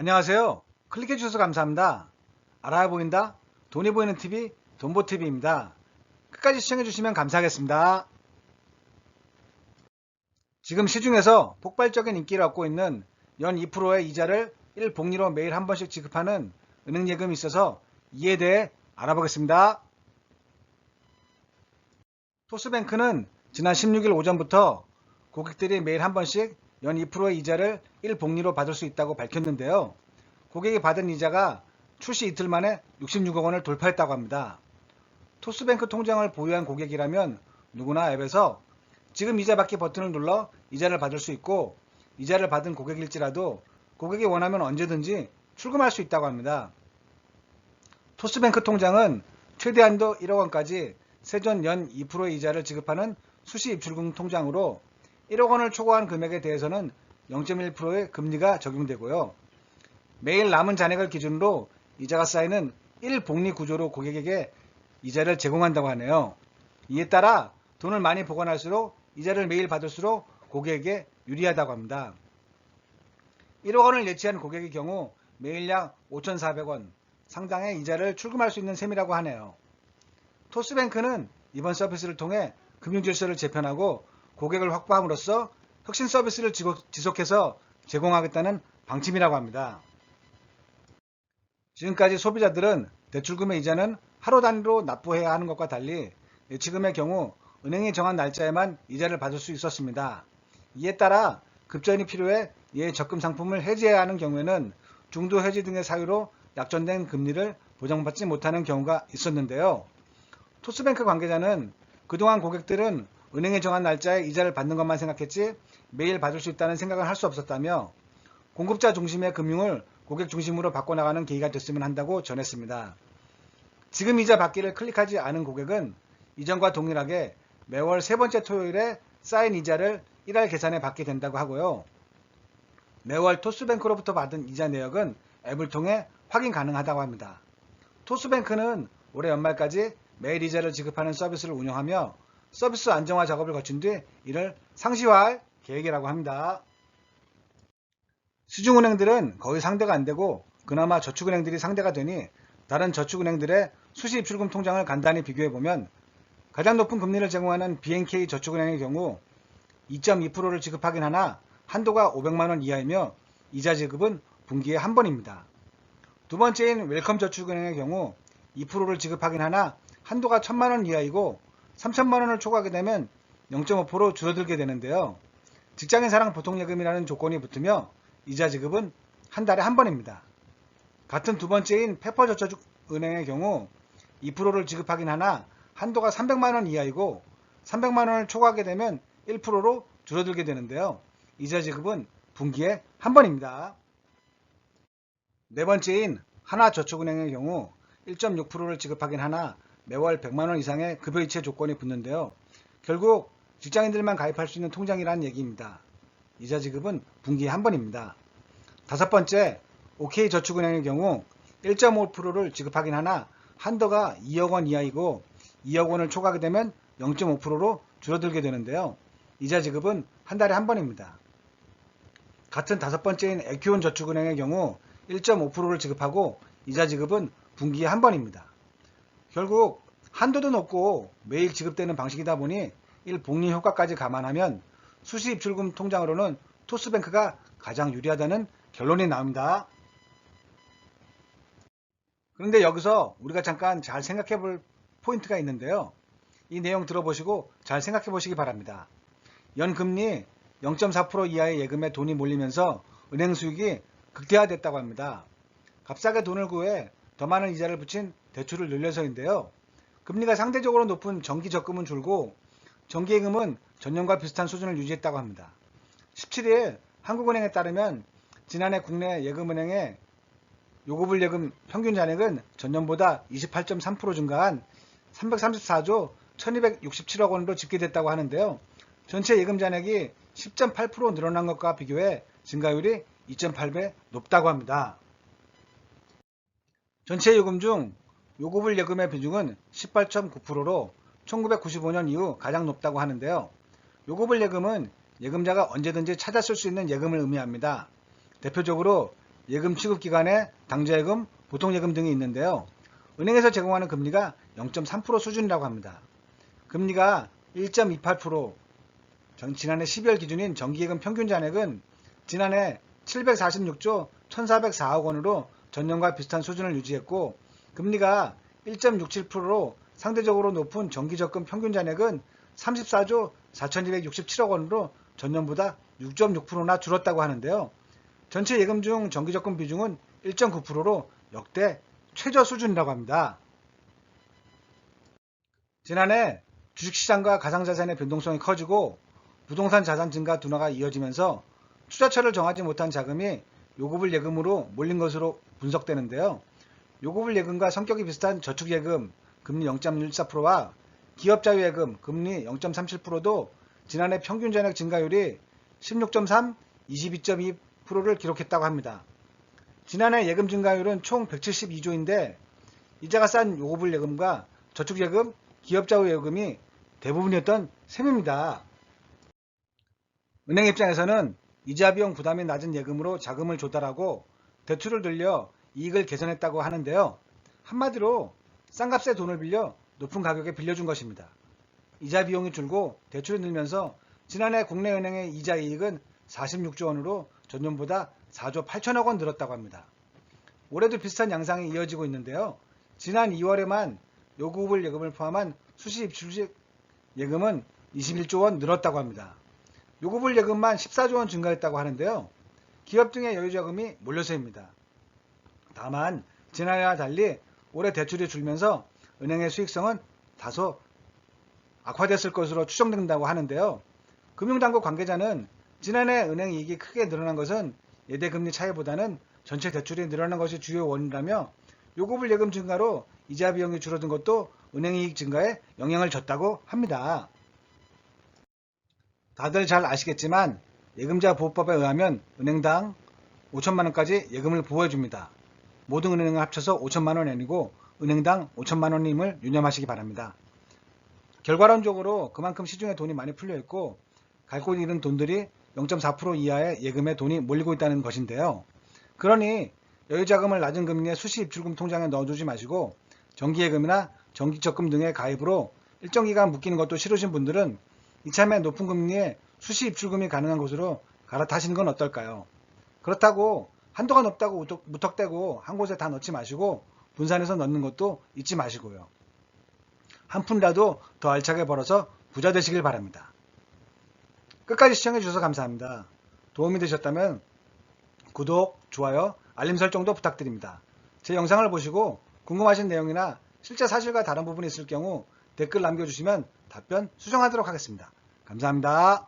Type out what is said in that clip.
안녕하세요. 클릭해 주셔서 감사합니다. 알아야 보인다? 돈이 보이는 TV, 돈보TV입니다. 끝까지 시청해 주시면 감사하겠습니다. 지금 시중에서 폭발적인 인기를 얻고 있는 연 2%의 이자를 1복리로 매일 한 번씩 지급하는 은행예금이 있어서 이에 대해 알아보겠습니다. 토스뱅크는 지난 16일 오전부터 고객들이 매일 한 번씩 연 2%의 이자를 1복리로 받을 수 있다고 밝혔는데요. 고객이 받은 이자가 출시 이틀 만에 66억 원을 돌파했다고 합니다. 토스뱅크 통장을 보유한 고객이라면 누구나 앱에서 지금 이자 받기 버튼을 눌러 이자를 받을 수 있고, 이자를 받은 고객일지라도 고객이 원하면 언제든지 출금할 수 있다고 합니다. 토스뱅크 통장은 최대 한도 1억 원까지 세전 연 2%의 이자를 지급하는 수시 입출금 통장으로 1억 원을 초과한 금액에 대해서는 0.1%의 금리가 적용되고요. 매일 남은 잔액을 기준으로 이자가 쌓이는 1복리 구조로 고객에게 이자를 제공한다고 하네요. 이에 따라 돈을 많이 보관할수록 이자를 매일 받을수록 고객에게 유리하다고 합니다. 1억 원을 예치한 고객의 경우 매일 약 5,400원 상당의 이자를 출금할 수 있는 셈이라고 하네요. 토스뱅크는 이번 서비스를 통해 금융질서를 재편하고 고객을 확보함으로써 혁신 서비스를 지속해서 제공하겠다는 방침이라고 합니다. 지금까지 소비자들은 대출금의 이자는 하루 단위로 납부해야 하는 것과 달리 예치금의 경우 은행이 정한 날짜에만 이자를 받을 수 있었습니다. 이에 따라 급전이 필요해 예적금 상품을 해지해야 하는 경우에는 중도 해지 등의 사유로 약정된 금리를 보장받지 못하는 경우가 있었는데요. 토스뱅크 관계자는 그동안 고객들은 은행이 정한 날짜에 이자를 받는 것만 생각했지 매일 받을 수 있다는 생각을 할 수 없었다며 공급자 중심의 금융을 고객 중심으로 바꿔나가는 계기가 됐으면 한다고 전했습니다. 지금 이자 받기를 클릭하지 않은 고객은 이전과 동일하게 매월 세 번째 토요일에 쌓인 이자를 1할 계산에 받게 된다고 하고요. 매월 토스뱅크로부터 받은 이자 내역은 앱을 통해 확인 가능하다고 합니다. 토스뱅크는 올해 연말까지 매일 이자를 지급하는 서비스를 운영하며 서비스 안정화 작업을 거친 뒤 이를 상시화할 계획이라고 합니다. 시중은행들은 거의 상대가 안되고 그나마 저축은행들이 상대가 되니 다른 저축은행들의 수시 입출금 통장을 간단히 비교해보면 가장 높은 금리를 제공하는 BNK 저축은행의 경우 2.2%를 지급하긴 하나 한도가 500만원 이하이며 이자 지급은 분기에 한 번입니다. 두 번째인 웰컴저축은행의 경우 2%를 지급하긴 하나 한도가 1000만원 이하이고 3000만원을 초과하게 되면 0.5% 줄어들게 되는데요. 직장인사랑 보통예금이라는 조건이 붙으며 이자 지급은 한 달에 한 번입니다. 같은 두 번째인 페퍼저축은행의 경우 2%를 지급하긴 하나 한도가 300만원 이하이고 300만원을 초과하게 되면 1%로 줄어들게 되는데요. 이자 지급은 분기에 한 번입니다. 네 번째인 하나저축은행의 경우 1.6%를 지급하긴 하나 매월 100만원 이상의 급여이체 조건이 붙는데요. 결국 직장인들만 가입할 수 있는 통장이라는 얘기입니다. 이자 지급은 분기에 한 번입니다. 다섯 번째, OK저축은행의 경우 1.5%를 지급하긴 하나 한도가 2억 원 이하이고 2억 원을 초과하게 되면 0.5%로 줄어들게 되는데요. 이자 지급은 한 달에 한 번입니다. 같은 다섯 번째인 에큐온저축은행의 경우 1.5%를 지급하고 이자 지급은 분기에 한 번입니다. 결국 한도도 높고 매일 지급되는 방식이다 보니 1복리 효과까지 감안하면 수시 입출금 통장으로는 토스뱅크가 가장 유리하다는 결론이 나옵니다. 그런데 여기서 우리가 잠깐 잘 생각해 볼 포인트가 있는데요. 이 내용 들어보시고 잘 생각해 보시기 바랍니다. 연금리 0.4% 이하의 예금에 돈이 몰리면서 은행 수익이 극대화됐다고 합니다. 값싸게 돈을 구해 더 많은 이자를 붙인 대출을 늘려서인데요. 금리가 상대적으로 높은 정기적금은 줄고 정기예금은 전년과 비슷한 수준을 유지했다고 합니다. 17일 한국은행에 따르면 지난해 국내 예금은행의 요구불 예금 평균 잔액은 전년보다 28.3% 증가한 334조 1267억 원으로 집계됐다고 하는데요. 전체 예금 잔액이 10.8% 늘어난 것과 비교해 증가율이 2.8배 높다고 합니다. 전체 요금 중 요구불 예금의 비중은 18.9%로 1995년 이후 가장 높다고 하는데요. 요구불 예금은 예금자가 언제든지 찾아 쓸 수 있는 예금을 의미합니다. 대표적으로 예금 취급기간에 당좌예금, 보통예금 등이 있는데요. 은행에서 제공하는 금리가 0.3% 수준이라고 합니다. 금리가 1.28%, 지난해 12월 기준인 정기예금 평균 잔액은 지난해 746조 1,404억 원으로 전년과 비슷한 수준을 유지했고, 금리가 1.67%로 상대적으로 높은 정기적금 평균 잔액은 34조 4,267억 원으로 전년보다 6.6%나 줄었다고 하는데요. 전체 예금 중 정기적금 비중은 1.9%로 역대 최저 수준이라고 합니다. 지난해 주식시장과 가상자산의 변동성이 커지고 부동산 자산 증가 둔화가 이어지면서 투자처를 정하지 못한 자금이 요구불 예금으로 몰린 것으로 분석되는데요. 요구불 예금과 성격이 비슷한 저축예금 금리 0.14%와 기업자유예금 금리 0.37%도 지난해 평균 잔액 증가율이 16.3, 22.2%를 기록했다고 합니다. 지난해 예금 증가율은 총 172조인데 이자가 싼 요구불 예금과 저축예금, 기업자유예금이 대부분이었던 셈입니다. 은행 입장에서는 이자 비용 부담이 낮은 예금으로 자금을 조달하고 대출을 늘려 이익을 개선했다고 하는데요. 한마디로 싼 값에 돈을 빌려 높은 가격에 빌려준 것입니다. 이자 비용이 줄고 대출이 늘면서 지난해 국내 은행의 이자 이익은 46조 원으로 전년보다 4조 8천억 원 늘었다고 합니다. 올해도 비슷한 양상이 이어지고 있는데요. 지난 2월에만 요구불 예금을 포함한 수시 입출식 예금은 21조 원 늘었다고 합니다. 요구불 예금만 14조 원 증가했다고 하는데요. 기업 등의 여유자금이 몰려서입니다. 다만 지난해와 달리 올해 대출이 줄면서 은행의 수익성은 다소 악화됐을 것으로 추정된다고 하는데요. 금융당국 관계자는 지난해 은행 이익이 크게 늘어난 것은 예대금리 차이보다는 전체 대출이 늘어난 것이 주요 원인이라며 요구불 예금 증가로 이자 비용이 줄어든 것도 은행 이익 증가에 영향을 줬다고 합니다. 다들 잘 아시겠지만 예금자 보호법에 의하면 은행당 5천만 원까지 예금을 보호해줍니다. 모든 은행을 합쳐서 5천만 원 아니고 은행당 5천만 원임을 유념하시기 바랍니다. 결과론적으로 그만큼 시중에 돈이 많이 풀려있고 갈 곳 잃은 돈들이 0.4% 이하의 예금에 돈이 몰리고 있다는 것인데요. 그러니 여유자금을 낮은 금리의 수시 입출금 통장에 넣어두지 마시고 정기예금이나 정기적금 등의 가입으로 일정 기간 묶이는 것도 싫으신 분들은 이참에 높은 금리에 수시 입출금이 가능한 곳으로 갈아타시는 건 어떨까요? 그렇다고 한도가 높다고 무턱대고 한 곳에 다 넣지 마시고 분산해서 넣는 것도 잊지 마시고요. 한 푼이라도 더 알차게 벌어서 부자 되시길 바랍니다. 끝까지 시청해주셔서 감사합니다. 도움이 되셨다면 구독, 좋아요, 알림 설정도 부탁드립니다. 제 영상을 보시고 궁금하신 내용이나 실제 사실과 다른 부분이 있을 경우 댓글 남겨주시면 답변 수정하도록 하겠습니다. 감사합니다.